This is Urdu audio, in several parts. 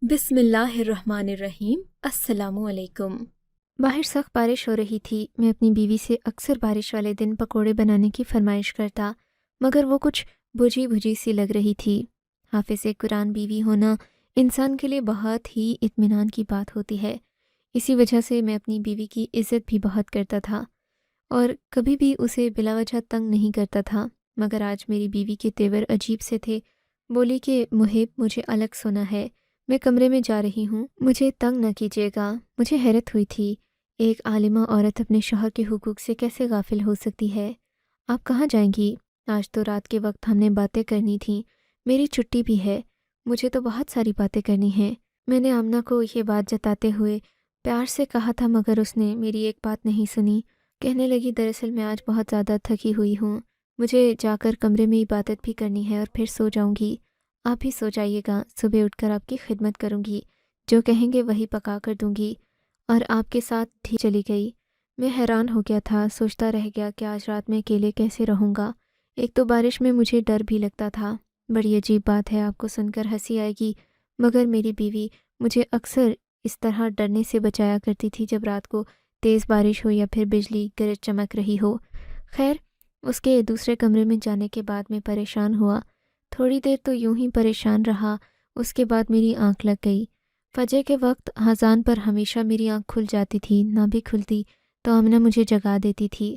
بسم اللہ الرحمن الرحیم۔ السلام علیکم۔ باہر سخت بارش ہو رہی تھی۔ میں اپنی بیوی سے اکثر بارش والے دن پکوڑے بنانے کی فرمائش کرتا، مگر وہ کچھ بجھی بجھی سی لگ رہی تھی۔ حافظ قرآن بیوی ہونا انسان کے لیے بہت ہی اطمینان کی بات ہوتی ہے۔ اسی وجہ سے میں اپنی بیوی کی عزت بھی بہت کرتا تھا اور کبھی بھی اسے بلا وجہ تنگ نہیں کرتا تھا، مگر آج میری بیوی کے تیور عجیب سے تھے۔ بولی کہ محب، مجھے الگ سونا ہے، میں کمرے میں جا رہی ہوں، مجھے تنگ نہ کیجیے گا۔ مجھے حیرت ہوئی تھی، ایک عالمہ عورت اپنے شوہر کے حقوق سے کیسے غافل ہو سکتی ہے؟ آپ کہاں جائیں گی؟ آج تو رات کے وقت ہم نے باتیں کرنی تھیں، میری چھٹی بھی ہے، مجھے تو بہت ساری باتیں کرنی ہیں۔ میں نے آمنہ کو یہ بات جتاتے ہوئے پیار سے کہا تھا، مگر اس نے میری ایک بات نہیں سنی۔ کہنے لگی، دراصل میں آج بہت زیادہ تھکی ہوئی ہوں، مجھے جا کر کمرے میں عبادت بھی کرنی ہے اور پھر سو جاؤں گی۔ آپ بھی سو جائیے گا، صبح اٹھ کر آپ کی خدمت کروں گی، جو کہیں گے وہی پکا کر دوں گی، اور آپ کے ساتھ ہی چلی گئی۔ میں حیران ہو گیا تھا، سوچتا رہ گیا کہ آج رات میں اکیلے کیسے رہوں گا۔ ایک تو بارش میں مجھے ڈر بھی لگتا تھا۔ بڑی عجیب بات ہے، آپ کو سن کر ہنسی آئے گی، مگر میری بیوی مجھے اکثر اس طرح ڈرنے سے بچایا کرتی تھی جب رات کو تیز بارش ہو یا پھر بجلی گرج چمک رہی ہو۔ خیر، اس کے دوسرے کمرے میں جانے کے بعد میں پریشان ہوا۔ تھوڑی دیر تو یوں ہی پریشان رہا، اس کے بعد میری آنکھ لگ گئی۔ فجر کے وقت اذان پر ہمیشہ میری آنکھ کھل جاتی تھی، نہ بھی کھلتی تو آمنہ مجھے جگا دیتی تھی،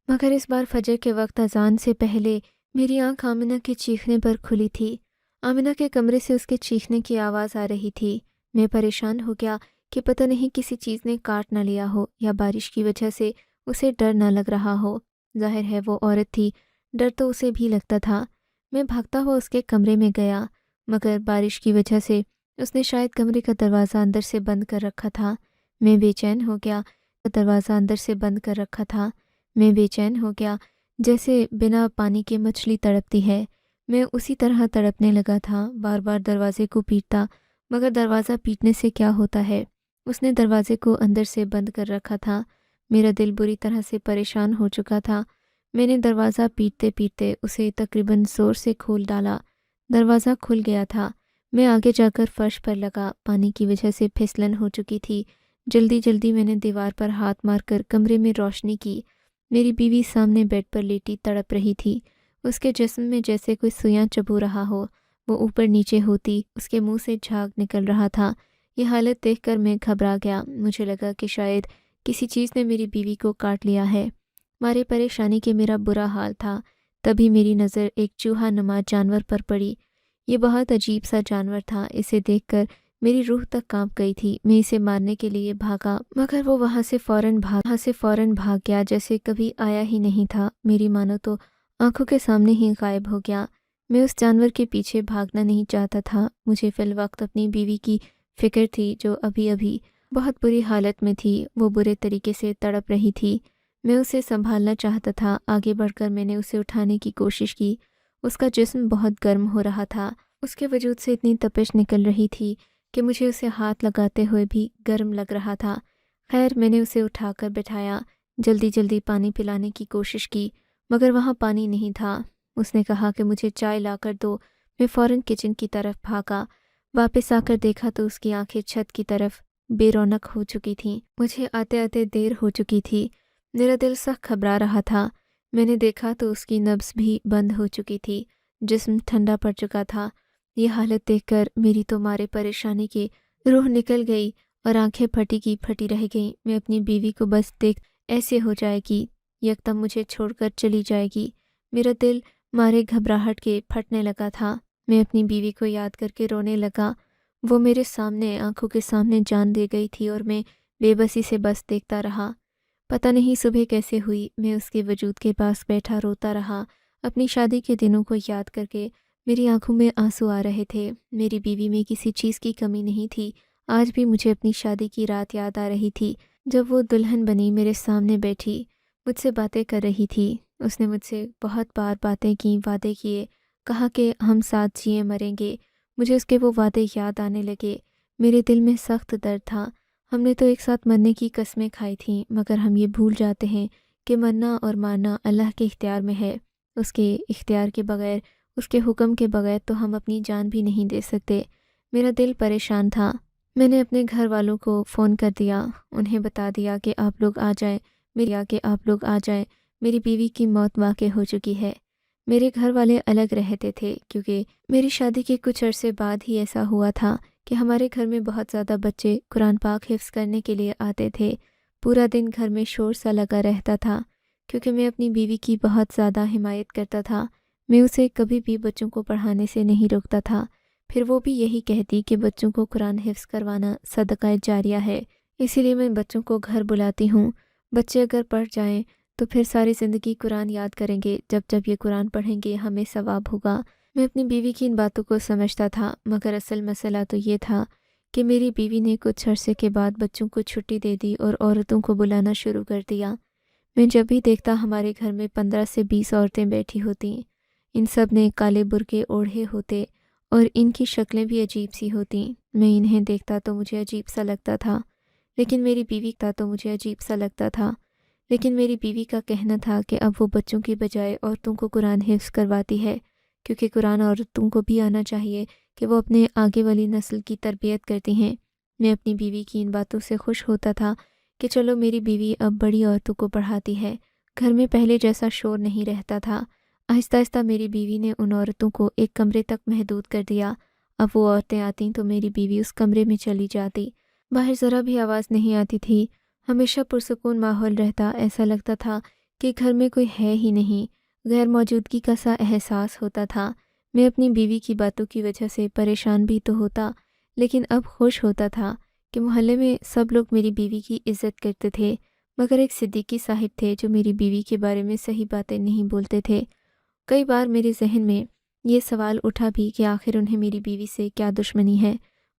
مگر اس بار فجر کے وقت اذان سے پہلے میری آنکھ آمنہ کے چیخنے پر کھلی تھی۔ آمنہ کے کمرے سے اس کے چیخنے کی آواز آ رہی تھی۔ میں پریشان ہو گیا کہ پتہ نہیں کسی چیز نے کاٹ نہ لیا ہو یا بارش کی وجہ سے اسے ڈر نہ لگ رہا ہو۔ ظاہر ہے وہ عورت تھی، ڈر تو اسے بھی لگتا تھا۔ میں بھاگتا ہوا اس کے کمرے میں گیا، مگر بارش کی وجہ سے اس نے شاید کمرے کا دروازہ اندر سے بند کر رکھا تھا۔ میں بے چین ہو گیا، دروازہ اندر سے بند کر رکھا تھا۔ میں بے چین ہو گیا، جیسے بنا پانی کے مچھلی تڑپتی ہے۔ میں اسی طرح تڑپنے لگا تھا، بار بار دروازے کو پیٹتا، مگر دروازہ پیٹنے سے کیا ہوتا ہے؟ اس نے دروازے کو اندر سے بند کر رکھا تھا۔ میرا دل بری طرح سے پریشان ہو چکا تھا۔ میں نے دروازہ پیٹتے پیٹتے اسے تقریباً زور سے کھول ڈالا۔ دروازہ کھل گیا تھا۔ میں آگے جا کر فرش پر لگا، پانی کی وجہ سے پھسلن ہو چکی تھی۔ جلدی جلدی میں نے دیوار پر ہاتھ مار کر کمرے میں روشنی کی۔ میری بیوی سامنے بیڈ پر لیٹی تڑپ رہی تھی۔ اس کے جسم میں جیسے کوئی سویاں چبھو رہا ہو، وہ اوپر نیچے ہوتی، اس کے منہ سے جھاگ نکل رہا تھا۔ یہ حالت دیکھ کر میں گھبرا گیا، مجھے لگا کہ شاید کسی چیز نے میری بیوی کو کاٹ لیا ہے۔ مارے پریشانی کے میرا برا حال تھا، تبھی میری نظر ایک چوہا نما جانور پر پڑی۔ یہ بہت عجیب سا جانور تھا، اسے دیکھ کر میری روح تک کانپ گئی تھی۔ میں اسے مارنے کے لیے بھاگا، مگر وہ وہاں سے فوراً بھاگ گیا جیسے کبھی آیا ہی نہیں تھا۔ میری مانو تو آنکھوں کے سامنے ہی غائب ہو گیا۔ میں اس جانور کے پیچھے بھاگنا نہیں چاہتا تھا، مجھے فی الوقت اپنی بیوی کی فکر تھی جو ابھی ابھی بہت بری حالت میں تھی، وہ برے طریقے سے تڑپ رہی تھی۔ میں اسے سنبھالنا چاہتا تھا۔ آگے بڑھ کر میں نے اسے اٹھانے کی کوشش کی۔ اس کا جسم بہت گرم ہو رہا تھا، اس کے وجود سے اتنی تپش نکل رہی تھی کہ مجھے اسے ہاتھ لگاتے ہوئے بھی گرم لگ رہا تھا۔ خیر، میں نے اسے اٹھا کر بٹھایا، جلدی جلدی پانی پلانے کی کوشش کی، مگر وہاں پانی نہیں تھا۔ اس نے کہا کہ مجھے چائے لا کر دو۔ میں فوراً کچن کی طرف بھاگا، واپس آ کر دیکھا تو اس کی آنکھیں چھت کی طرف بے رونق ہو چکی تھیں۔ مجھے آتے آتے دیر ہو چکی تھی، میرا دل سخت گھبرا رہا تھا۔ میں نے دیکھا تو اس کی نبض بھی بند ہو چکی تھی، جسم ٹھنڈا پڑ چکا تھا۔ یہ حالت دیکھ کر میری تو مارے پریشانی کی روح نکل گئی اور آنکھیں پھٹی کی پھٹی رہ گئیں۔ میں اپنی بیوی کو بس دیکھ ایسے ہو جائے گی، یکدم مجھے چھوڑ کر چلی جائے گی۔ میرا دل مارے گھبراہٹ کے پھٹنے لگا تھا۔ میں اپنی بیوی کو یاد کر کے رونے لگا۔ وہ میرے سامنے، آنکھوں کے سامنے جان دے گئی تھی اور میں بے بسی سے بس دیکھتا رہا۔ پتہ نہیں صبح کیسے ہوئی، میں اس کے وجود کے پاس بیٹھا روتا رہا۔ اپنی شادی کے دنوں کو یاد کر کے میری آنکھوں میں آنسو آ رہے تھے۔ میری بیوی میں کسی چیز کی کمی نہیں تھی۔ آج بھی مجھے اپنی شادی کی رات یاد آ رہی تھی، جب وہ دلہن بنی میرے سامنے بیٹھی، مجھ سے باتیں کر رہی تھی۔ اس نے مجھ سے بہت بار باتیں کیں، وعدے کیے، کہا کہ ہم ساتھ جیے مریں گے۔ مجھے اس کے وہ وعدے یاد آنے لگے۔ میرے دل میں سخت درد تھا۔ ہم نے تو ایک ساتھ مرنے کی قسمیں کھائی تھیں، مگر ہم یہ بھول جاتے ہیں کہ مرنا اور مارنا اللہ کے اختیار میں ہے۔ اس کے اختیار کے بغیر، اس کے حکم کے بغیر تو ہم اپنی جان بھی نہیں دے سکتے۔ میرا دل پریشان تھا۔ میں نے اپنے گھر والوں کو فون کر دیا، انہیں بتا دیا کہ آپ لوگ آ جائیں، میری بیوی کی موت واقع ہو چکی ہے۔ میرے گھر والے الگ رہتے تھے کیونکہ میری شادی کے کچھ عرصے بعد ہی ایسا ہوا تھا کہ ہمارے گھر میں بہت زیادہ بچے قرآن پاک حفظ کرنے کے لیے آتے تھے۔ پورا دن گھر میں شور سا لگا رہتا تھا کیونکہ میں اپنی بیوی کی بہت زیادہ حمایت کرتا تھا۔ میں اسے کبھی بھی بچوں کو پڑھانے سے نہیں روکتا تھا، پھر وہ بھی یہی کہتی کہ بچوں کو قرآن حفظ کروانا صدقہ جاریہ ہے، اسی لیے میں بچوں کو گھر بلاتی ہوں۔ بچے اگر پڑھ جائیں تو پھر ساری زندگی قرآن یاد کریں گے، جب یہ قرآن پڑھیں گے ہمیں ثواب ہوگا۔ میں اپنی بیوی کی ان باتوں کو سمجھتا تھا، مگر اصل مسئلہ تو یہ تھا کہ میری بیوی نے کچھ عرصے کے بعد بچوں کو چھٹی دے دی اور عورتوں کو بلانا شروع کر دیا۔ میں جب بھی دیکھتا ہمارے گھر میں 15 سے 20 عورتیں بیٹھی ہوتیں، ان سب نے کالے برقعے اوڑھے ہوتے اور ان کی شکلیں بھی عجیب سی ہوتیں۔ میں انہیں دیکھتا تو مجھے عجیب سا لگتا تھا، لیکن میری بیوی کا کہنا تھا کہ اب وہ بچوں کی بجائے عورتوں کو قرآن حفظ کرواتی ہے، کیونکہ قرآن عورتوں کو بھی آنا چاہیے کہ وہ اپنے آگے والی نسل کی تربیت کرتی ہیں۔ میں اپنی بیوی کی ان باتوں سے خوش ہوتا تھا کہ چلو میری بیوی اب بڑی عورتوں کو پڑھاتی ہے، گھر میں پہلے جیسا شور نہیں رہتا تھا۔ آہستہ آہستہ میری بیوی نے ان عورتوں کو ایک کمرے تک محدود کر دیا۔ اب وہ عورتیں آتیں تو میری بیوی اس کمرے میں چلی جاتی، باہر ذرا بھی آواز نہیں آتی تھی، ہمیشہ پرسکون ماحول رہتا، ایسا لگتا تھا کہ گھر میں کوئی ہے ہی نہیں، غیر موجودگی کا سا احساس ہوتا تھا۔ میں اپنی بیوی کی باتوں کی وجہ سے پریشان بھی تو ہوتا، لیکن اب خوش ہوتا تھا کہ محلے میں سب لوگ میری بیوی کی عزت کرتے تھے، مگر ایک صدیقی صاحب تھے جو میری بیوی کے بارے میں صحیح باتیں نہیں بولتے تھے۔ کئی بار میرے ذہن میں یہ سوال اٹھا بھی کہ آخر انہیں میری بیوی سے کیا دشمنی ہے،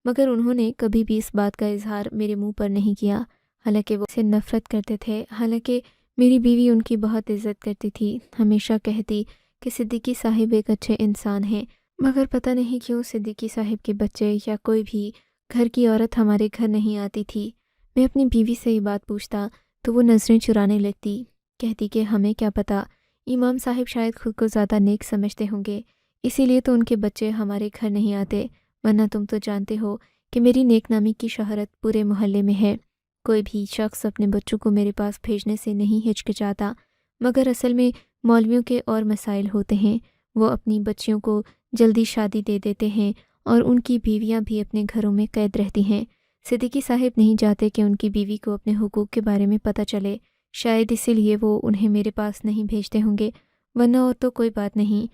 مگر انہوں نے کبھی بھی اس بات کا اظہار میرے منہ پر نہیں کیا، حالانکہ وہ اسے نفرت کرتے تھے۔ حالانکہ میری بیوی ان کی بہت عزت کرتی تھی، ہمیشہ کہتی کہ صدیقی صاحب ایک اچھے انسان ہیں، مگر پتہ نہیں کیوں صدیقی صاحب کے بچے یا کوئی بھی گھر کی عورت ہمارے گھر نہیں آتی تھی۔ میں اپنی بیوی سے یہ بات پوچھتا تو وہ نظریں چرانے لگتی، کہتی کہ ہمیں کیا پتہ، امام صاحب شاید خود کو زیادہ نیک سمجھتے ہوں گے، اسی لیے تو ان کے بچے ہمارے گھر نہیں آتے، ورنہ تم تو جانتے ہو کہ میری نیک نامی کی شہرت پورے محلے میں ہے۔ کوئی بھی شخص اپنے بچوں کو میرے پاس بھیجنے سے نہیں ہچکچاتا، مگر اصل میں مولویوں کے اور مسائل ہوتے ہیں، وہ اپنی بچیوں کو جلدی شادی دے دیتے ہیں اور ان کی بیویاں بھی اپنے گھروں میں قید رہتی ہیں۔ صدیقی صاحب نہیں چاہتے کہ ان کی بیوی کو اپنے حقوق کے بارے میں پتہ چلے، شاید اسی لیے وہ انہیں میرے پاس نہیں بھیجتے ہوں گے، ورنہ اور تو کوئی بات نہیں۔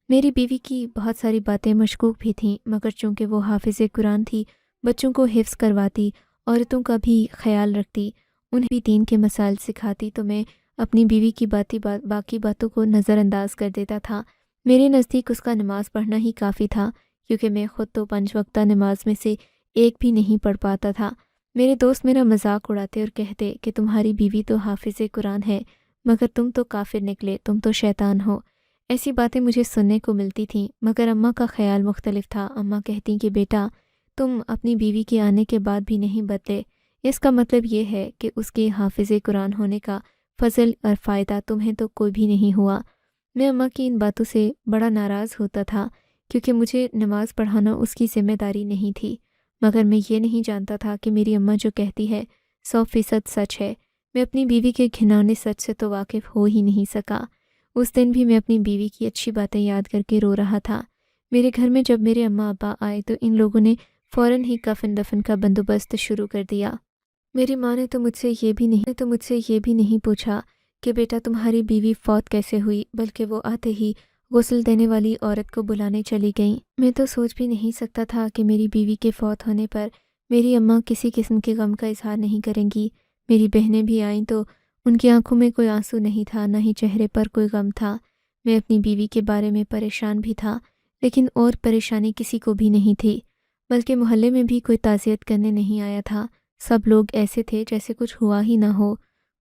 میری بیوی کی بہت ساری باتیں مشکوک بھی تھیں، مگر چونکہ وہ حافظ قرآن تھی، بچوں کو حفظ کرواتی، عورتوں کا بھی خیال رکھتی، انہیں بھی دین کے مسائل سکھاتی، تو میں اپنی بیوی کی باقی باتوں کو نظر انداز کر دیتا تھا۔ میرے نزدیک اس کا نماز پڑھنا ہی کافی تھا، کیونکہ میں خود تو 5 وقتہ نماز میں سے ایک بھی نہیں پڑھ پاتا تھا۔ میرے دوست میرا مذاق اڑاتے اور کہتے کہ تمہاری بیوی تو حافظ قرآن ہے، مگر تم تو کافر نکلے، تم تو شیطان ہو۔ ایسی باتیں مجھے سننے کو ملتی تھیں، مگر اماں کا خیال مختلف تھا۔ اماں کہتی کہ بیٹا، تم اپنی بیوی کے آنے کے بعد بھی نہیں بدلے، اس کا مطلب یہ ہے کہ اس کے حافظ قرآن ہونے کا فضل اور فائدہ تمہیں تو کوئی بھی نہیں ہوا۔ میں اماں کی ان باتوں سے بڑا ناراض ہوتا تھا، کیونکہ مجھے نماز پڑھانا اس کی ذمہ داری نہیں تھی، مگر میں یہ نہیں جانتا تھا کہ میری اماں جو کہتی ہے 100% سچ ہے۔ میں اپنی بیوی کے گھناؤنے سچ سے تو واقف ہو ہی نہیں سکا۔ اس دن بھی میں اپنی بیوی کی اچھی باتیں یاد کر کے رو رہا تھا۔ میرے گھر میں جب میرے اماں ابا آئے تو ان لوگوں نے فوراً ہی کفن دفن کا بندوبست شروع کر دیا۔ میری ماں نے تو مجھ سے یہ بھی نہیں پوچھا کہ بیٹا تمہاری بیوی فوت کیسے ہوئی، بلکہ وہ آتے ہی غسل دینے والی عورت کو بلانے چلی گئیں۔ میں تو سوچ بھی نہیں سکتا تھا کہ میری بیوی کے فوت ہونے پر میری اماں کسی قسم کے غم کا اظہار نہیں کریں گی۔ میری بہنیں بھی آئیں تو ان کی آنکھوں میں کوئی آنسو نہیں تھا، نہ ہی چہرے پر کوئی غم تھا۔ میں اپنی بیوی کے بارے میں پریشان بھی تھا، لیکن اور پریشانی کسی کو بھی نہیں تھی، بلکہ محلے میں بھی کوئی تعزیت کرنے نہیں آیا تھا۔ سب لوگ ایسے تھے جیسے کچھ ہوا ہی نہ ہو۔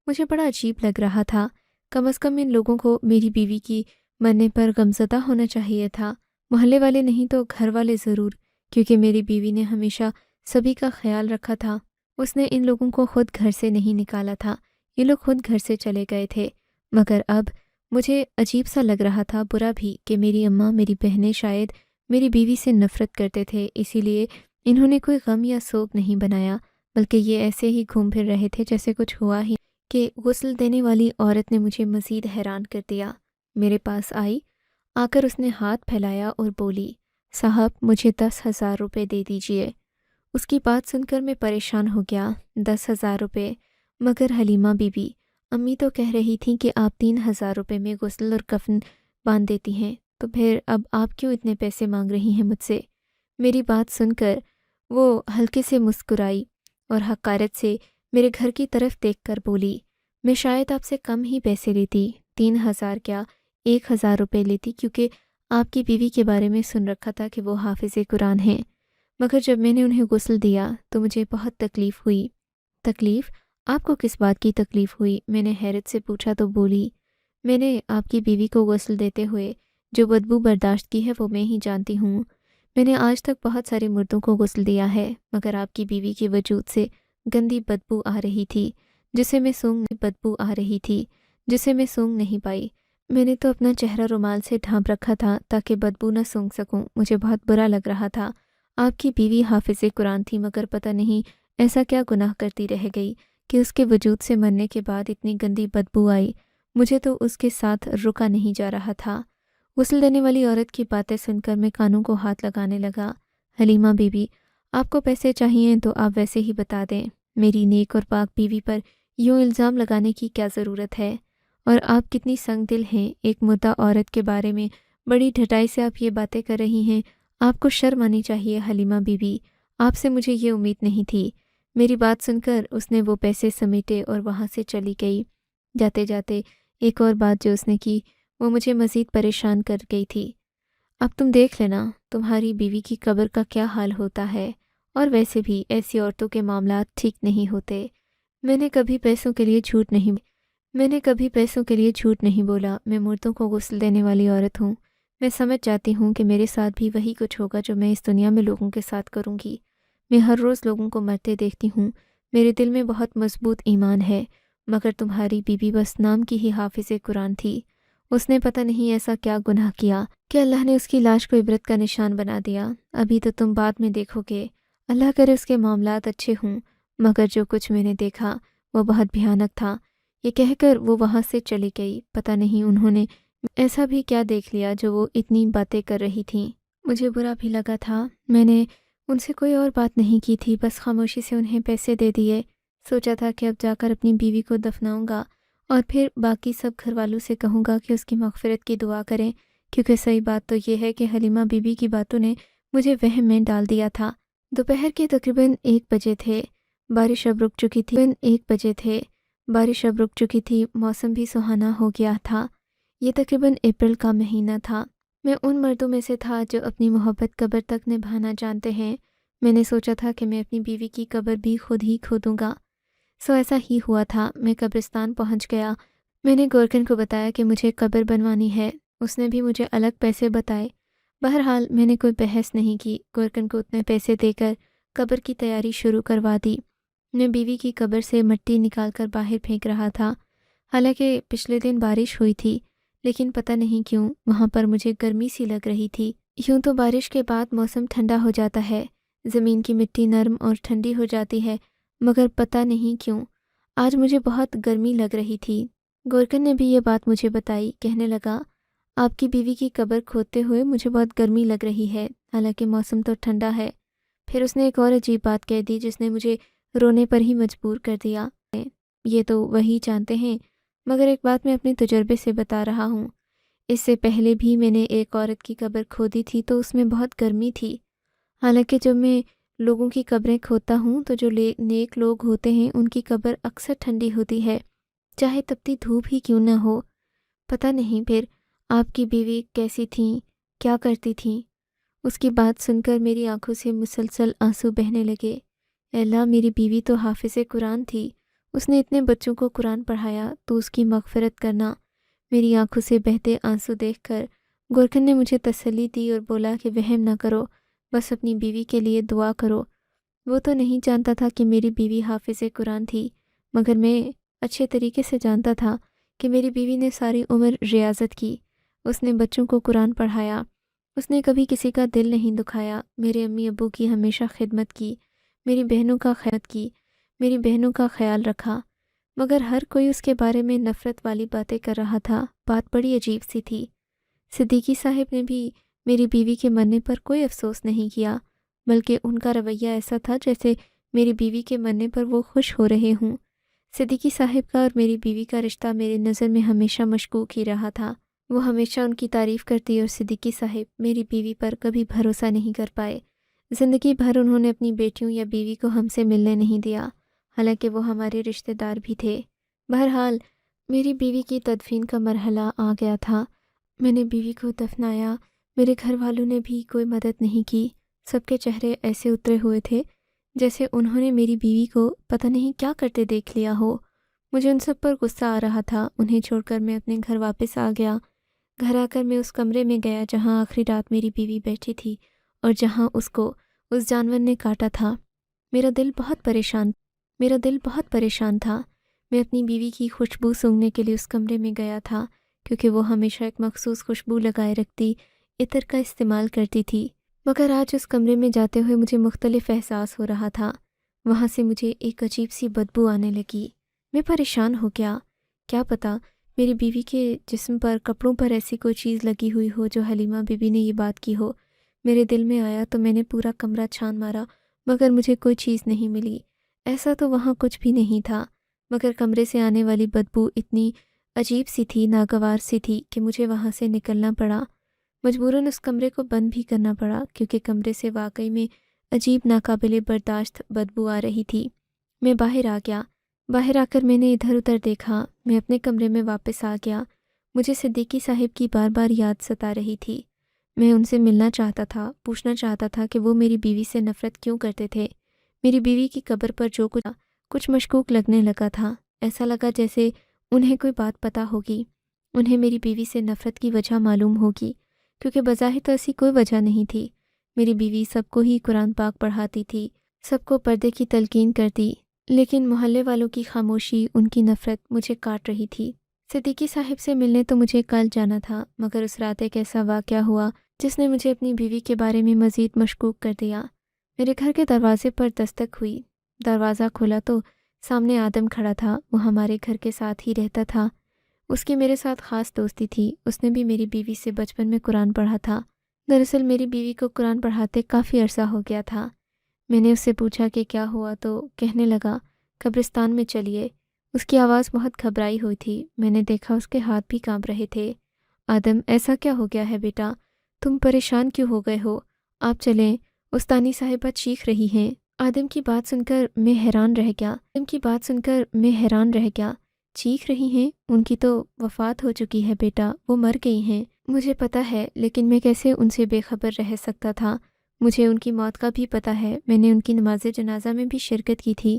مجھے بڑا عجیب لگ رہا تھا، کم از کم ان لوگوں کو میری بیوی کی مرنے پر غمزدہ ہونا چاہیے تھا، محلے والے نہیں تو گھر والے ضرور، کیونکہ میری بیوی نے ہمیشہ سبھی کا خیال رکھا تھا۔ اس نے ان لوگوں کو خود گھر سے نہیں نکالا تھا، یہ لوگ خود گھر سے چلے گئے تھے۔ مگر اب مجھے عجیب سا لگ رہا تھا، برا بھی، کہ میری اماں، میری بہنیں شاید میری بیوی سے نفرت کرتے تھے، اسی لیے انہوں نے کوئی غم یا سوگ نہیں بنایا، بلکہ یہ ایسے ہی گھوم پھر رہے تھے جیسے کچھ ہوا ہی کہ غسل دینے والی عورت نے مجھے مزید حیران کر دیا۔ میرے پاس آئی، آ کر اس نے ہاتھ پھیلایا اور بولی، صاحب مجھے 10,000 روپے دے دیجئے۔ اس کی بات سن کر میں پریشان ہو گیا۔ 10,000 روپے؟ مگر حلیمہ بی بی، امی تو کہہ رہی تھیں کہ آپ 3,000 روپے میں غسل اور کفن باندھ دیتی ہیں، تو پھر اب آپ کیوں اتنے پیسے مانگ رہی ہیں مجھ سے؟ میری بات سن کر وہ ہلکے سے مسکرائی اور حقارت سے میرے گھر کی طرف دیکھ کر بولی، میں شاید آپ سے کم ہی پیسے لیتی، 3,000 کیا 1,000 روپے لیتی، کیونکہ آپ کی بیوی کے بارے میں سن رکھا تھا کہ وہ حافظ قرآن ہیں۔ مگر جب میں نے انہیں غسل دیا تو مجھے بہت تکلیف ہوئی۔ تکلیف؟ آپ کو کس بات کی تکلیف ہوئی؟ میں نے حیرت سے پوچھا تو بولی، میں نے آپ کی بیوی کو غسل دیتے ہوئے جو بدبو برداشت کی ہے وہ میں ہی جانتی ہوں۔ میں نے آج تک بہت سارے مردوں کو غسل دیا ہے، مگر آپ کی بیوی کے وجود سے گندی بدبو آ رہی تھی، جسے میں سونگھ نہیں پائی۔ میں نے تو اپنا چہرہ رومال سے ڈھانپ رکھا تھا تاکہ بدبو نہ سونگھ سکوں۔ مجھے بہت برا لگ رہا تھا۔ آپ کی بیوی حافظ قرآن تھی، مگر پتہ نہیں ایسا کیا گناہ کرتی رہ گئی کہ اس کے وجود سے مرنے کے بعد اتنی گندی بدبو آئی۔ مجھے تو اس کے ساتھ رکا نہیں جا رہا تھا۔ غسل دینے والی عورت کی باتیں سن کر میں کانوں کو ہاتھ لگانے لگا۔ حلیمہ بی بی، آپ کو پیسے چاہیے تو آپ ویسے ہی بتا دیں، میری نیک اور پاک بیوی پر یوں الزام لگانے کی کیا ضرورت ہے؟ اور آپ کتنی سنگ دل ہیں، ایک مردہ عورت کے بارے میں بڑی ڈھٹائی سے آپ یہ باتیں کر رہی ہیں۔ آپ کو شرم آنی چاہیے حلیمہ بی بی، آپ سے مجھے یہ امید نہیں تھی۔ میری بات سن کر اس نے وہ پیسے سمیٹے اور وہاں سے چلی گئی۔ جاتے جاتے ایک اور بات جو اس نے کی وہ مجھے مزید پریشان کر گئی تھی۔ اب تم دیکھ لینا تمہاری بیوی کی قبر کا کیا حال ہوتا ہے، اور ویسے بھی ایسی عورتوں کے معاملات ٹھیک نہیں ہوتے۔ میں نے کبھی پیسوں کے لیے جھوٹ نہیں بولا۔ میں مردوں کو غسل دینے والی عورت ہوں۔ میں سمجھ جاتی ہوں کہ میرے ساتھ بھی وہی کچھ ہوگا جو میں اس دنیا میں لوگوں کے ساتھ کروں گی۔ میں ہر روز لوگوں کو مرتے دیکھتی ہوں۔ میرے دل میں بہت مضبوط ایمان ہے، مگر تمہاری بیوی بس نام کی ہی حافظ قرآن تھی۔ اس نے پتہ نہیں ایسا کیا گناہ کیا کہ اللہ نے اس کی لاش کو عبرت کا نشان بنا دیا۔ ابھی تو تم بعد میں دیکھو گے، اللہ کرے اس کے معاملات اچھے ہوں، مگر جو کچھ میں نے دیکھا وہ بہت بھیانک تھا۔ یہ کہہ کر وہ وہاں سے چلی گئی۔ پتہ نہیں انہوں نے ایسا بھی کیا دیکھ لیا جو وہ اتنی باتیں کر رہی تھیں۔ مجھے برا بھی لگا تھا۔ میں نے ان سے کوئی اور بات نہیں کی تھی، بس خاموشی سے انہیں پیسے دے دیے۔ سوچا تھا کہ اب جا کر اپنی بیوی کو دفناؤں گا اور پھر باقی سب گھر والوں سے کہوں گا کہ اس کی مغفرت کی دعا کریں، کیونکہ صحیح بات تو یہ ہے کہ حلیمہ بی بی کی باتوں نے مجھے وہم میں ڈال دیا تھا۔ دوپہر کے تقریباً 1 بجے تھے۔ بارش اب رک چکی تھی۔ موسم بھی سہانا ہو گیا تھا۔ یہ تقریباً اپریل کا مہینہ تھا۔ میں ان مردوں میں سے تھا جو اپنی محبت قبر تک نبھانا جانتے ہیں۔ میں نے سوچا تھا کہ میں اپنی بیوی کی قبر بھی خود ہی کھودوں گا۔ سو ایسا ہی ہوا تھا۔ میں قبرستان پہنچ گیا۔ میں نے گورکن کو بتایا کہ مجھے قبر بنوانی ہے۔ اس نے بھی مجھے الگ پیسے بتائے۔ بہرحال میں نے کوئی بحث نہیں کی، گورکن کو اتنے پیسے دے کر قبر کی تیاری شروع کروا دی۔ میں بیوی کی قبر سے مٹی نکال کر باہر پھینک رہا تھا۔ حالانکہ پچھلے دن بارش ہوئی تھی، لیکن پتہ نہیں کیوں وہاں پر مجھے گرمی سی لگ رہی تھی۔ یوں تو بارش کے بعد موسم ٹھنڈا ہو جاتا ہے، زمین کی مٹی نرم اور ٹھنڈی ہو جاتی ہے، مگر پتہ نہیں کیوں آج مجھے بہت گرمی لگ رہی تھی۔ گورکن نے بھی یہ بات مجھے بتائی، کہنے لگا، آپ کی بیوی کی قبر کھودتے ہوئے مجھے بہت گرمی لگ رہی ہے، حالانکہ موسم تو ٹھنڈا ہے۔ پھر اس نے ایک اور عجیب بات کہہ دی جس نے مجھے رونے پر ہی مجبور کر دیا۔ یہ تو وہی جانتے ہیں، مگر ایک بات میں اپنے تجربے سے بتا رہا ہوں۔ اس سے پہلے بھی میں نے ایک عورت کی قبر کھودی تھی تو اس میں بہت گرمی تھی۔ حالانکہ جب میں لوگوں کی قبریں کھودتا ہوں تو جو نیک لوگ ہوتے ہیں ان کی قبر اکثر ٹھنڈی ہوتی ہے، چاہے تپتی دھوپ ہی کیوں نہ ہو۔ پتہ نہیں پھر آپ کی بیوی کیسی تھیں، کیا کرتی تھیں۔ اس کی بات سن کر میری آنکھوں سے مسلسل آنسو بہنے لگے۔ اے اللہ، میری بیوی تو حافظ قرآن تھی، اس نے اتنے بچوں کو قرآن پڑھایا، تو اس کی مغفرت کرنا۔ میری آنکھوں سے بہتے آنسو دیکھ کر گورکن نے مجھے تسلی دی اور بولا کہ وہم نہ کرو، بس اپنی بیوی کے لیے دعا کرو۔ وہ تو نہیں جانتا تھا کہ میری بیوی حافظ قرآن تھی، مگر میں اچھے طریقے سے جانتا تھا کہ میری بیوی نے ساری عمر ریاضت کی، اس نے بچوں کو قرآن پڑھایا۔ اس نے کبھی کسی کا دل نہیں دکھایا، میرے امی ابو کی ہمیشہ خدمت کی، میری بہنوں کا خیال رکھا، مگر ہر کوئی اس کے بارے میں نفرت والی باتیں کر رہا تھا۔ بات بڑی عجیب سی تھی۔ صدیقی صاحب نے بھی میری بیوی کے مرنے پر کوئی افسوس نہیں کیا، بلکہ ان کا رویہ ایسا تھا جیسے میری بیوی کے مرنے پر وہ خوش ہو رہے ہوں۔ صدیقی صاحب کا اور میری بیوی کا رشتہ میری نظر میں ہمیشہ مشکوک ہی رہا تھا۔ وہ ہمیشہ ان کی تعریف کرتی اور صدیقی صاحب میری بیوی پر کبھی بھروسہ نہیں کر پائے۔ زندگی بھر انہوں نے اپنی بیٹیوں یا بیوی کو ہم سے ملنے نہیں دیا، حالانکہ وہ ہمارے رشتہ دار بھی تھے۔ بہرحال میری بیوی کی تدفین کا مرحلہ آ گیا تھا۔ میں نے بیوی کو دفنایا، میرے گھر والوں نے بھی کوئی مدد نہیں کی۔ سب کے چہرے ایسے اترے ہوئے تھے جیسے انہوں نے میری بیوی کو پتہ نہیں کیا کرتے دیکھ لیا ہو۔ مجھے ان سب پر غصہ آ رہا تھا۔ انہیں چھوڑ کر میں اپنے گھر واپس آ گیا۔ گھر آ کر میں اس کمرے میں گیا جہاں آخری رات میری بیوی بیٹھی تھی اور جہاں اس کو اس جانور نے کاٹا تھا۔ میرا دل بہت پریشان تھا۔ میں اپنی بیوی کی خوشبو سونگھنے کے لیے اس کمرے میں گیا تھا، کیونکہ وہ ہمیشہ ایک مخصوص خوشبو لگائے رکھتی، عطر کا استعمال کرتی تھی۔ مگر آج اس کمرے میں جاتے ہوئے مجھے مختلف احساس ہو رہا تھا۔ وہاں سے مجھے ایک عجیب سی بدبو آنے لگی۔ میں پریشان ہو گیا۔ کیا پتہ میری بیوی کے جسم پر، کپڑوں پر ایسی کوئی چیز لگی ہوئی ہو جو حلیمہ بی بی نے یہ بات کی ہو۔ میرے دل میں آیا تو میں نے پورا کمرہ چھان مارا، مگر مجھے کوئی چیز نہیں ملی۔ ایسا تو وہاں کچھ بھی نہیں تھا، مگر کمرے سے آنے والی بدبو اتنی عجیب سی تھی، ناگوار سی تھی کہ مجھے وہاں سے نکلنا پڑا۔ مجبوراً اس کمرے کو بند بھی کرنا پڑا، کیونکہ کمرے سے واقعی میں عجیب ناقابل برداشت بدبو آ رہی تھی۔ میں باہر آ گیا۔ باہر آ کر میں نے ادھر ادھر دیکھا۔ میں اپنے کمرے میں واپس آ گیا۔ مجھے صدیقی صاحب کی بار بار یاد ستا رہی تھی۔ میں ان سے ملنا چاہتا تھا، پوچھنا چاہتا تھا کہ وہ میری بیوی سے نفرت کیوں کرتے تھے۔ میری بیوی کی قبر پر جو کچھ مشکوک لگنے لگا تھا۔ ایسا لگا جیسے انہیں کوئی بات پتہ ہوگی، انہیں میری بیوی سے نفرت کی وجہ معلوم ہوگی، کیونکہ بظاہر تو ایسی کوئی وجہ نہیں تھی۔ میری بیوی سب کو ہی قرآن پاک پڑھاتی تھی، سب کو پردے کی تلقین کرتی، لیکن محلے والوں کی خاموشی، ان کی نفرت مجھے کاٹ رہی تھی۔ صدیقی صاحب سے ملنے تو مجھے کل جانا تھا، مگر اس رات ایک ایسا واقعہ ہوا جس نے مجھے اپنی بیوی کے بارے میں مزید مشکوک کر دیا۔ میرے گھر کے دروازے پر دستک ہوئی۔ دروازہ کھولا تو سامنے آدم کھڑا تھا۔ وہ ہمارے گھر کے ساتھ ہی رہتا تھا۔ اس کی میرے ساتھ خاص دوستی تھی۔ اس نے بھی میری بیوی سے بچپن میں قرآن پڑھا تھا۔ دراصل میری بیوی کو قرآن پڑھاتے کافی عرصہ ہو گیا تھا۔ میں نے اس سے پوچھا کہ کیا ہوا تو کہنے لگا قبرستان میں چلیے۔ اس کی آواز بہت گھبرائی ہوئی تھی۔ میں نے دیکھا اس کے ہاتھ بھی کانپ رہے تھے۔ آدم، ایسا کیا ہو گیا ہے بیٹا؟ تم پریشان کیوں ہو گئے ہو؟ آپ چلیں، استانی صاحبہ چیخ رہی ہیں۔ آدم کی بات سن کر میں حیران رہ گیا۔ چیخ رہی ہیں؟ ان کی تو وفات ہو چکی ہے بیٹا، وہ مر گئی ہیں۔ مجھے پتہ ہے، لیکن میں کیسے ان سے بے خبر رہ سکتا تھا؟ مجھے ان کی موت کا بھی پتہ ہے۔ میں نے ان کی نماز جنازہ میں بھی شرکت کی تھی،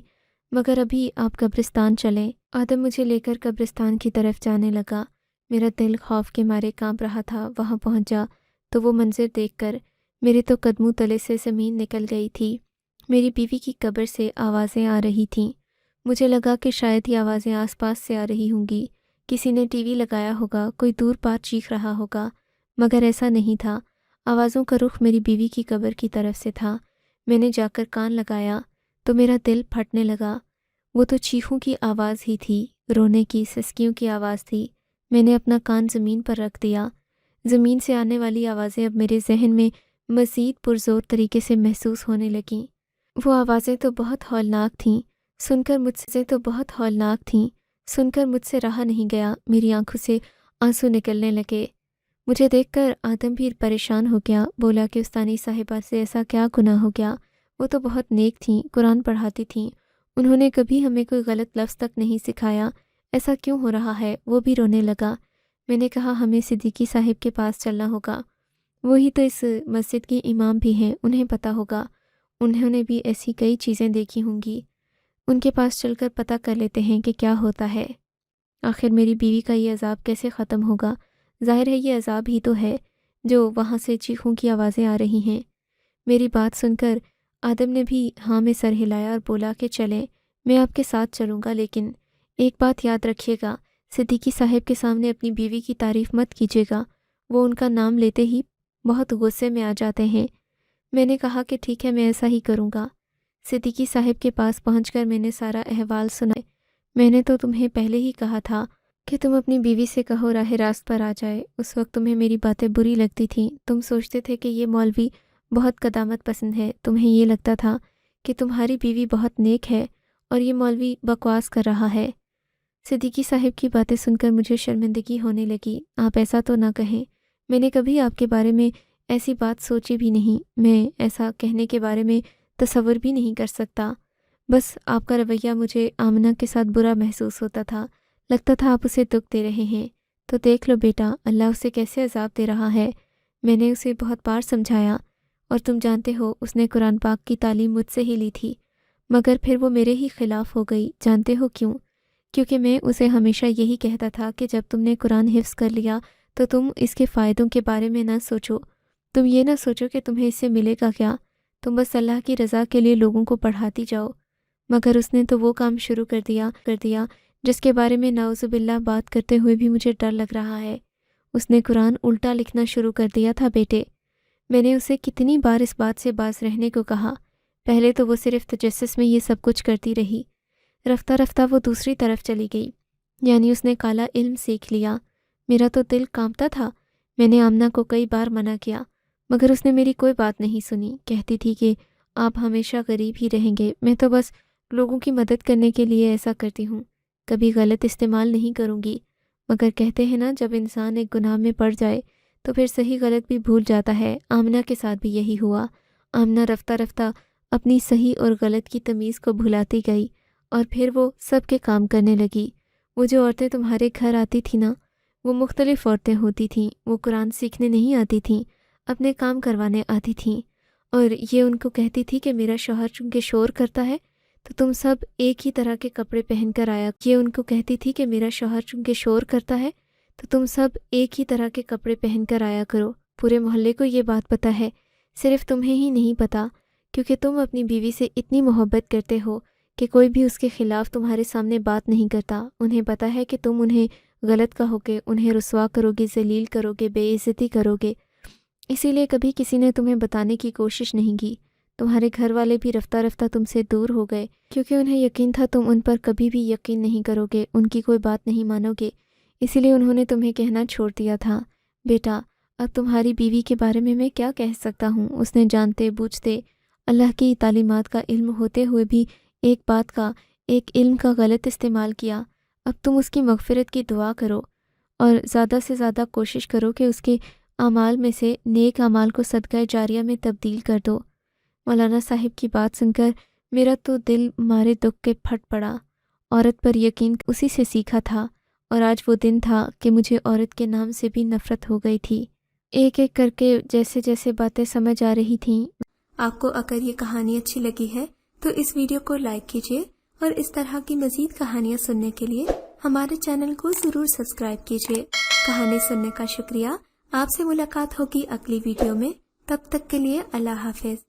مگر ابھی آپ قبرستان چلیں۔ آدم مجھے لے کر قبرستان کی طرف جانے لگا۔ میرا دل خوف کے مارے کانپ رہا تھا۔ وہاں پہنچا تو وہ منظر دیکھ کر میرے تو قدموں تلے سے زمین نکل گئی تھی۔ میری بیوی کی قبر سے آوازیں آ رہی تھیں۔ مجھے لگا کہ شاید یہ آوازیں آس پاس سے آ رہی ہوں گی، کسی نے ٹی وی لگایا ہوگا، کوئی دور پار چیخ رہا ہوگا، مگر ایسا نہیں تھا۔ آوازوں کا رخ میری بیوی کی قبر کی طرف سے تھا۔ میں نے جا کر کان لگایا تو میرا دل پھٹنے لگا۔ وہ تو چیخوں کی آواز ہی تھی، رونے کی، سسکیوں کی آواز تھی۔ میں نے اپنا کان زمین پر رکھ دیا۔ زمین سے آنے والی آوازیں اب میرے ذہن میں مزید پرزور طریقے سے محسوس ہونے لگیں۔ وہ آوازیں تو بہت ہولناک تھیں، سن کر مجھ سے رہا نہیں گیا۔ میری آنکھوں سے آنسو نکلنے لگے۔ مجھے دیکھ کر آدم بھی پریشان ہو گیا۔ بولا کہ استانی صاحبہ سے ایسا کیا گناہ ہو گیا؟ وہ تو بہت نیک تھیں، قرآن پڑھاتی تھیں، انہوں نے کبھی ہمیں کوئی غلط لفظ تک نہیں سکھایا، ایسا کیوں ہو رہا ہے؟ وہ بھی رونے لگا۔ میں نے کہا ہمیں صدیقی صاحب کے پاس چلنا ہوگا، وہی تو اس مسجد کے امام بھی ہیں، انہیں پتہ ہوگا، انہوں نے بھی ایسی کئی چیزیں دیکھی ہوں گی، ان کے پاس چل کر پتہ کر لیتے ہیں کہ کیا ہوتا ہے۔ آخر میری بیوی کا یہ عذاب کیسے ختم ہوگا؟ ظاہر ہے یہ عذاب ہی تو ہے جو وہاں سے چیخوں کی آوازیں آ رہی ہیں۔ میری بات سن کر آدم نے بھی ہاں میں سر ہلایا اور بولا کہ چلیں، میں آپ کے ساتھ چلوں گا، لیکن ایک بات یاد رکھیے گا، صدیقی صاحب کے سامنے اپنی بیوی کی تعریف مت کیجیے گا، وہ ان کا نام لیتے ہی بہت غصے میں آ جاتے ہیں۔ میں نے کہا کہ ٹھیک ہے، میں ایسا ہی کروں گا۔ صدیقی صاحب کے پاس پہنچ کر میں نے سارا احوال سنا۔ میں نے تو تمہیں پہلے ہی کہا تھا کہ تم اپنی بیوی سے کہو راہ راست پر آ جائے۔ اس وقت تمہیں میری باتیں بری لگتی تھیں، تم سوچتے تھے کہ یہ مولوی بہت قدامت پسند ہے، تمہیں یہ لگتا تھا کہ تمہاری بیوی بہت نیک ہے اور یہ مولوی بکواس کر رہا ہے۔ صدیقی صاحب کی باتیں سن کر مجھے شرمندگی ہونے لگی۔ آپ ایسا تو نہ کہیں، میں نے کبھی آپ کے بارے میں ایسی بات سوچی بھی نہیں، میں ایسا کہنے کے بارے میں تصور بھی نہیں کر سکتا۔ بس آپ کا رویہ مجھے آمنہ کے ساتھ برا محسوس ہوتا تھا، لگتا تھا آپ اسے دکھ دے رہے ہیں۔ تو دیکھ لو بیٹا، اللہ اسے کیسے عذاب دے رہا ہے۔ میں نے اسے بہت بار سمجھایا، اور تم جانتے ہو اس نے قرآن پاک کی تعلیم مجھ سے ہی لی تھی، مگر پھر وہ میرے ہی خلاف ہو گئی۔ جانتے ہو کیوں؟ کیونکہ میں اسے ہمیشہ یہی کہتا تھا کہ جب تم نے قرآن حفظ کر لیا تو تم اس کے فائدوں کے بارے میں نہ سوچو، تم یہ نہ سوچو کہ تمہیں اس سے ملے گا کیا، تم بس اللہ کی رضا کے لیے لوگوں کو پڑھاتی جاؤ۔ مگر اس نے تو وہ کام شروع کر دیا جس کے بارے میں نعوذ باللہ بات کرتے ہوئے بھی مجھے ڈر لگ رہا ہے۔ اس نے قرآن الٹا لکھنا شروع کر دیا تھا بیٹے۔ میں نے اسے کتنی بار اس بات سے باز رہنے کو کہا۔ پہلے تو وہ صرف تجسس میں یہ سب کچھ کرتی رہی، رفتہ رفتہ وہ دوسری طرف چلی گئی، یعنی اس نے کالا علم سیکھ لیا۔ میرا تو دل کانپتا تھا۔ میں نے آمنہ کو کئی بار منع کیا، مگر اس نے میری کوئی بات نہیں سنی۔ کہتی تھی کہ آپ ہمیشہ غریب ہی رہیں گے، میں تو بس لوگوں کی مدد کرنے کے لیے ایسا کرتی ہوں، کبھی غلط استعمال نہیں کروں گی۔ مگر کہتے ہیں نا، جب انسان ایک گناہ میں پڑ جائے تو پھر صحیح غلط بھی بھول جاتا ہے۔ آمنہ کے ساتھ بھی یہی ہوا۔ آمنہ رفتہ رفتہ اپنی صحیح اور غلط کی تمیز کو بھلاتی گئی، اور پھر وہ سب کے کام کرنے لگی۔ وہ جو عورتیں تمہارے گھر آتی تھیں نا، وہ مختلف عورتیں ہوتی تھیں۔ وہ قرآن سیکھنے نہیں آتی تھیں، اپنے کام کروانے آتی تھیں، اور یہ ان کو کہتی تھی کہ میرا شوہر چونکہ شور کرتا ہے تو تم سب ایک ہی طرح کے کپڑے پہن کر آیا۔ یہ ان کو کہتی تھی کہ میرا شوہر چونکہ شور کرتا ہے تو تم سب ایک ہی طرح کے کپڑے پہن کر آیا کرو۔ پورے محلے کو یہ بات پتہ ہے، صرف تمہیں ہی نہیں پتہ، کیونکہ تم اپنی بیوی سے اتنی محبت کرتے ہو کہ کوئی بھی اس کے خلاف تمہارے سامنے بات نہیں کرتا۔ انہیں پتہ ہے کہ تم انہیں غلط کہو گے، انہیں رسوا کرو گے، ذلیل کرو گے، بے عزتی کرو گے، اسی لیے کبھی کسی نے تمہیں بتانے کی کوشش نہیں کی۔ تمہارے گھر والے بھی رفتہ رفتہ تم سے دور ہو گئے، کیونکہ انہیں یقین تھا تم ان پر کبھی بھی یقین نہیں کرو گے، ان کی کوئی بات نہیں مانو گے، اسی لیے انہوں نے تمہیں کہنا چھوڑ دیا تھا۔ بیٹا، اب تمہاری بیوی کے بارے میں کیا کہہ سکتا ہوں؟ اس نے جانتے بوجھتے اللہ کی تعلیمات کا علم ہوتے ہوئے بھی ایک علم کا غلط استعمال کیا۔ اب تم اس کی مغفرت کی دعا کرو، اور زیادہ سے زیادہ کوشش کرو کہ اس کے اعمال میں سے نیک اعمال کو صدقہ جاریہ میں تبدیل کر دو۔ مولانا صاحب کی بات سن کر میرا تو دل مارے دکھ کے پھٹ پڑا۔ عورت پر یقین اسی سے سیکھا تھا، اور آج وہ دن تھا کہ مجھے عورت کے نام سے بھی نفرت ہو گئی تھی۔ ایک ایک کر کے جیسے جیسے باتیں سمجھ آ رہی تھیں۔ آپ کو اگر یہ کہانی اچھی لگی ہے تو اس ویڈیو کو لائک کیجیے، اور اس طرح کی مزید کہانیاں سننے کے لیے ہمارے چینل کو ضرور سبسکرائب کیجیے۔ کہانی سننے کا شکریہ۔ آپ سے ملاقات ہوگی اگلی ویڈیو میں، تب تک کے لیے اللہ حافظ۔